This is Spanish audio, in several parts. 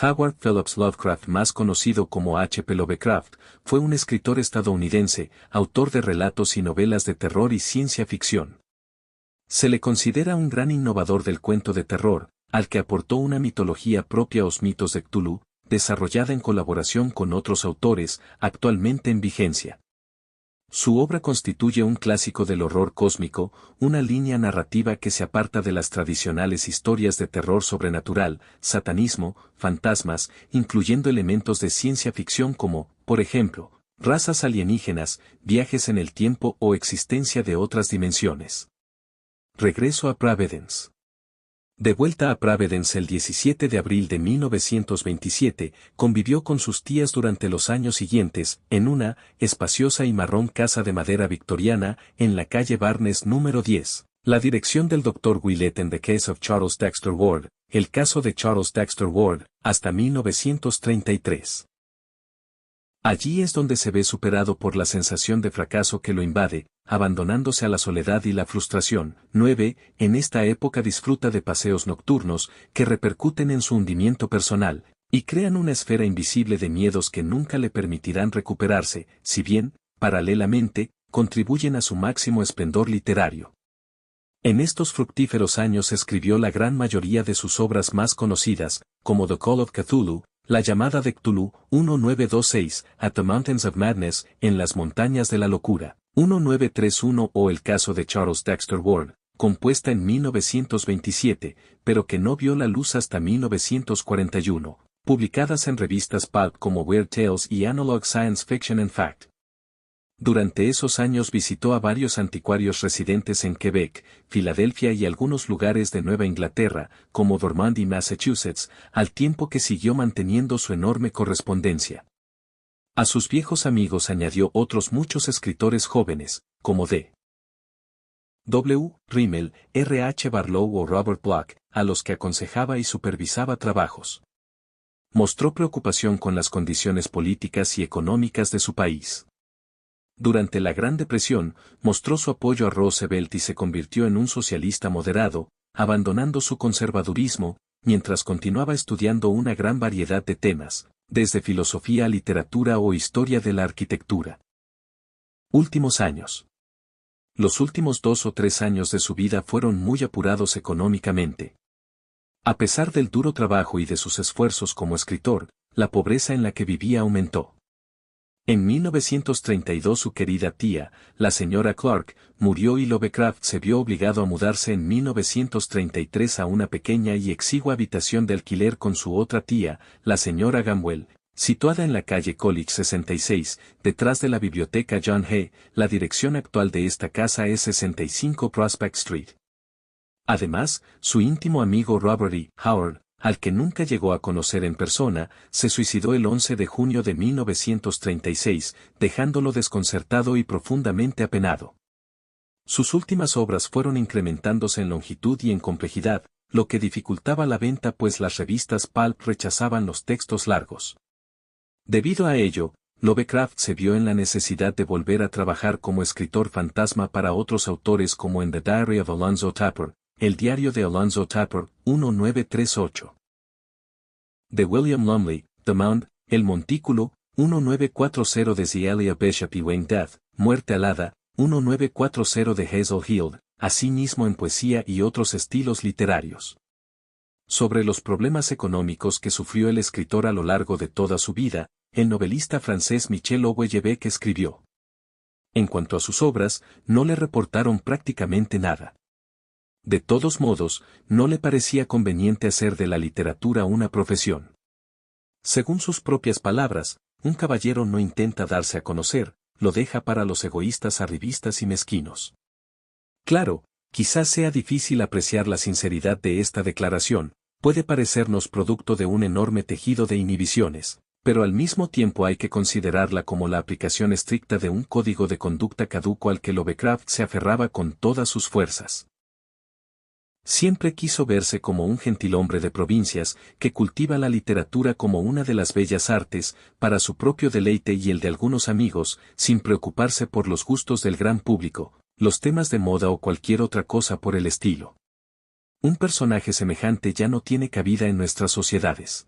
Howard Phillips Lovecraft, más conocido como H. P. Lovecraft, fue un escritor estadounidense, autor de relatos y novelas de terror y ciencia ficción. Se le considera un gran innovador del cuento de terror, al que aportó una mitología propia, los mitos de Cthulhu, desarrollada en colaboración con otros autores, actualmente en vigencia. Su obra constituye un clásico del horror cósmico, una línea narrativa que se aparta de las tradicionales historias de terror sobrenatural, satanismo, fantasmas, incluyendo elementos de ciencia ficción como, por ejemplo, razas alienígenas, viajes en el tiempo o existencia de otras dimensiones. Regreso a Providence. De vuelta a Providence el 17 de abril de 1927, convivió con sus tías durante los años siguientes, en una espaciosa y marrón casa de madera victoriana, en la calle Barnes número 10. La dirección del Dr. Willett en The Case of Charles Dexter Ward, el caso de Charles Dexter Ward, hasta 1933. Allí es donde se ve superado por la sensación de fracaso que lo invade, abandonándose a la soledad y la frustración. 9. En esta época disfruta de paseos nocturnos, que repercuten en su hundimiento personal, y crean una esfera invisible de miedos que nunca le permitirán recuperarse, si bien, paralelamente, contribuyen a su máximo esplendor literario. En estos fructíferos años escribió la gran mayoría de sus obras más conocidas, como The Call of Cthulhu, La llamada de Cthulhu, 1926, At the Mountains of Madness, En las montañas de la locura, 1931 o El caso de Charles Dexter Ward, compuesta en 1927, pero que no vio la luz hasta 1941, publicadas en revistas pulp como Weird Tales y Analog Science Fiction and Fact. Durante esos años visitó a varios anticuarios residentes en Quebec, Filadelfia y algunos lugares de Nueva Inglaterra, como Dormandie, Massachusetts, al tiempo que siguió manteniendo su enorme correspondencia. A sus viejos amigos añadió otros muchos escritores jóvenes, como D. W. Rimmel, R. H. Barlow o Robert Bloch, a los que aconsejaba y supervisaba trabajos. Mostró preocupación con las condiciones políticas y económicas de su país. Durante la Gran Depresión, mostró su apoyo a Roosevelt y se convirtió en un socialista moderado, abandonando su conservadurismo, mientras continuaba estudiando una gran variedad de temas, desde filosofía a literatura o historia de la arquitectura. Últimos años. Los últimos 2 o 3 años de su vida fueron muy apurados económicamente. A pesar del duro trabajo y de sus esfuerzos como escritor, la pobreza en la que vivía aumentó. En 1932 su querida tía, la señora Clark, murió y Lovecraft se vio obligado a mudarse en 1933 a una pequeña y exigua habitación de alquiler con su otra tía, la señora Gamwell, situada en la calle College 66, detrás de la biblioteca John Hay. La dirección actual de esta casa es 65 Prospect Street. Además, su íntimo amigo Robert E. Howard, al que nunca llegó a conocer en persona, se suicidó el 11 de junio de 1936, dejándolo desconcertado y profundamente apenado. Sus últimas obras fueron incrementándose en longitud y en complejidad, lo que dificultaba la venta pues las revistas pulp rechazaban los textos largos. Debido a ello, Lovecraft se vio en la necesidad de volver a trabajar como escritor fantasma para otros autores como en The Diary of Alonzo Tapper, El diario de Alonzo Tapper, 1938. De William Lumley, The Mound, El Montículo, 1940 de Zelia Bishop y Wayne Death, Muerte alada, 1940 de Hazel Hill, asimismo en poesía y otros estilos literarios. Sobre los problemas económicos que sufrió el escritor a lo largo de toda su vida, el novelista francés Michel Houellebecq escribió. En cuanto a sus obras, no le reportaron prácticamente nada. De todos modos, no le parecía conveniente hacer de la literatura una profesión. Según sus propias palabras, un caballero no intenta darse a conocer, lo deja para los egoístas arribistas y mezquinos. Claro, quizás sea difícil apreciar la sinceridad de esta declaración, puede parecernos producto de un enorme tejido de inhibiciones, pero al mismo tiempo hay que considerarla como la aplicación estricta de un código de conducta caduco al que Lovecraft se aferraba con todas sus fuerzas. Siempre quiso verse como un gentilhombre de provincias, que cultiva la literatura como una de las bellas artes, para su propio deleite y el de algunos amigos, sin preocuparse por los gustos del gran público, los temas de moda o cualquier otra cosa por el estilo. Un personaje semejante ya no tiene cabida en nuestras sociedades.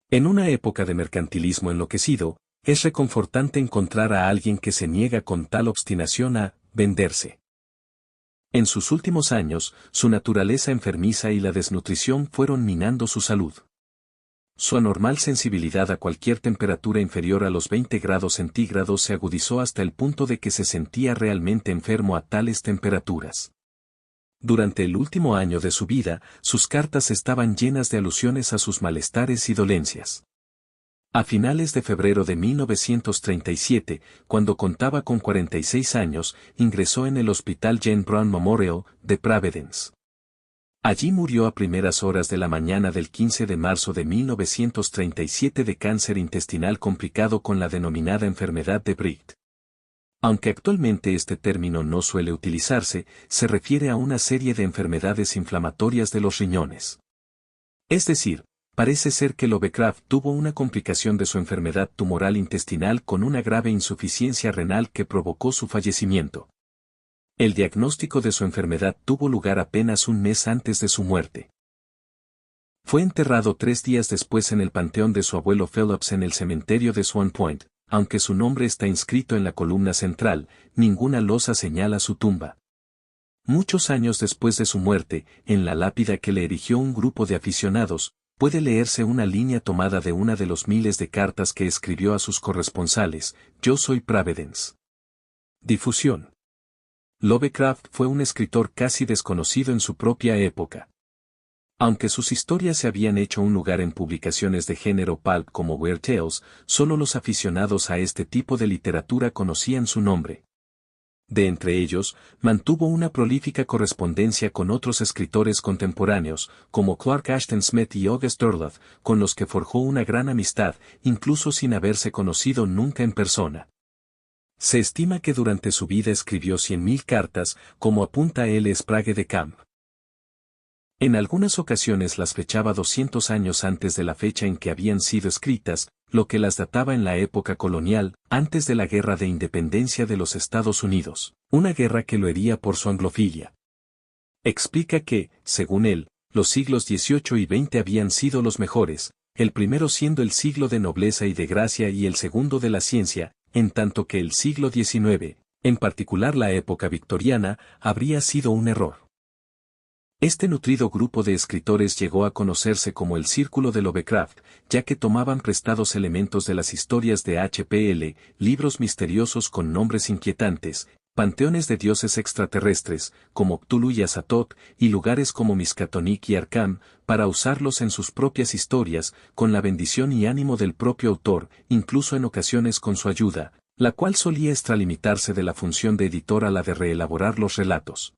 En una época de mercantilismo enloquecido, es reconfortante encontrar a alguien que se niega con tal obstinación a venderse. En sus últimos años, su naturaleza enfermiza y la desnutrición fueron minando su salud. Su anormal sensibilidad a cualquier temperatura inferior a los 20 grados centígrados se agudizó hasta el punto de que se sentía realmente enfermo a tales temperaturas. Durante el último año de su vida, sus cartas estaban llenas de alusiones a sus malestares y dolencias. A finales de febrero de 1937, cuando contaba con 46 años, ingresó en el Hospital Jane Brown Memorial de Providence. Allí murió a primeras horas de la mañana del 15 de marzo de 1937 de cáncer intestinal complicado con la denominada enfermedad de Bright. Aunque actualmente este término no suele utilizarse, se refiere a una serie de enfermedades inflamatorias de los riñones. Es decir, parece ser que Lovecraft tuvo una complicación de su enfermedad tumoral intestinal con una grave insuficiencia renal que provocó su fallecimiento. El diagnóstico de su enfermedad tuvo lugar apenas un mes antes de su muerte. Fue enterrado 3 días después en el panteón de su abuelo Phillips en el cementerio de Swan Point. Aunque su nombre está inscrito en la columna central, ninguna losa señala su tumba. Muchos años después de su muerte, en la lápida que le erigió un grupo de aficionados, puede leerse una línea tomada de una de los miles de cartas que escribió a sus corresponsales: Yo soy Providence. Difusión. Lovecraft fue un escritor casi desconocido en su propia época. Aunque sus historias se habían hecho un lugar en publicaciones de género pulp como Weird Tales, solo los aficionados a este tipo de literatura conocían su nombre. De entre ellos, mantuvo una prolífica correspondencia con otros escritores contemporáneos, como Clark Ashton Smith y August Derleth, con los que forjó una gran amistad, incluso sin haberse conocido nunca en persona. Se estima que durante su vida escribió 100.000 cartas, como apunta L. Sprague de Camp. En algunas ocasiones las fechaba 200 años antes de la fecha en que habían sido escritas, lo que las databa en la época colonial, antes de la Guerra de Independencia de los Estados Unidos, una guerra que lo hería por su anglofilia. Explica que, según él, los siglos XVIII y XX habían sido los mejores, el primero siendo el siglo de nobleza y de gracia y el segundo de la ciencia, en tanto que el siglo XIX, en particular la época victoriana, habría sido un error. Este nutrido grupo de escritores llegó a conocerse como el Círculo de Lovecraft, ya que tomaban prestados elementos de las historias de H.P.L., libros misteriosos con nombres inquietantes, panteones de dioses extraterrestres, como Cthulhu y Azathoth, y lugares como Miskatonic y Arkham, para usarlos en sus propias historias, con la bendición y ánimo del propio autor, incluso en ocasiones con su ayuda, la cual solía extralimitarse de la función de editor a la de reelaborar los relatos.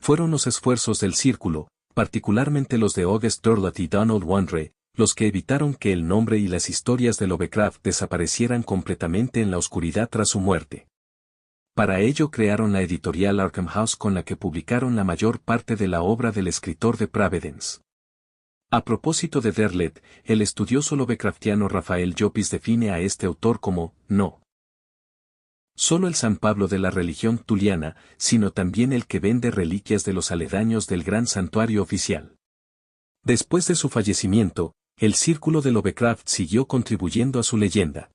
Fueron los esfuerzos del Círculo, particularmente los de August Derleth y Donald Wandre, los que evitaron que el nombre y las historias de Lovecraft desaparecieran completamente en la oscuridad tras su muerte. Para ello crearon la editorial Arkham House con la que publicaron la mayor parte de la obra del escritor de Providence. A propósito de Derleth, el estudioso lovecraftiano Rafael Llopis define a este autor como, no solo el San Pablo de la religión cthulhiana, sino también el que vende reliquias de los aledaños del gran santuario oficial. Después de su fallecimiento, el Círculo de Lovecraft siguió contribuyendo a su leyenda.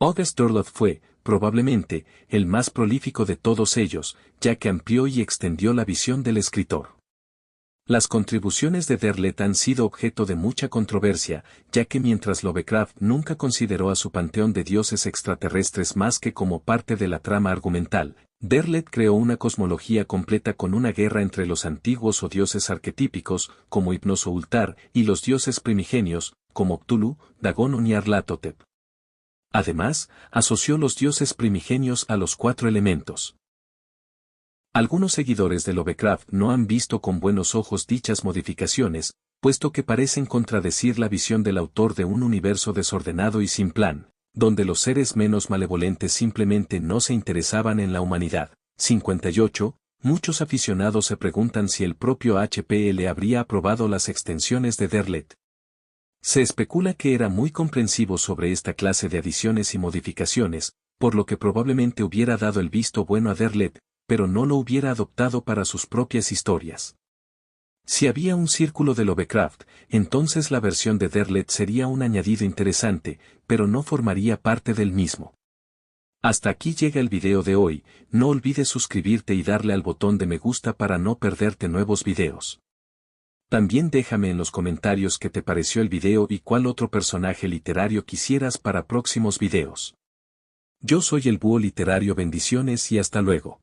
August Derleth fue, probablemente, el más prolífico de todos ellos, ya que amplió y extendió la visión del escritor. Las contribuciones de Derleth han sido objeto de mucha controversia, ya que mientras Lovecraft nunca consideró a su panteón de dioses extraterrestres más que como parte de la trama argumental, Derleth creó una cosmología completa con una guerra entre los antiguos o dioses arquetípicos, como Hypnos o Ultar, y los dioses primigenios, como Cthulhu, Dagon o Nyarlathotep. Además, asoció los dioses primigenios a los 4 elementos. Algunos seguidores de Lovecraft no han visto con buenos ojos dichas modificaciones, puesto que parecen contradecir la visión del autor de un universo desordenado y sin plan, donde los seres menos malevolentes simplemente no se interesaban en la humanidad. 58. Muchos aficionados se preguntan si el propio H.P.L. habría aprobado las extensiones de Derleth. Se especula que era muy comprensivo sobre esta clase de adiciones y modificaciones, por lo que probablemente hubiera dado el visto bueno a Derleth, pero no lo hubiera adoptado para sus propias historias. Si había un círculo de Lovecraft, entonces la versión de Derlet sería un añadido interesante, pero no formaría parte del mismo. Hasta aquí llega el video de hoy, no olvides suscribirte y darle al botón de me gusta para no perderte nuevos videos. También déjame en los comentarios qué te pareció el video y cuál otro personaje literario quisieras para próximos videos. Yo soy el Búho Literario, bendiciones y hasta luego.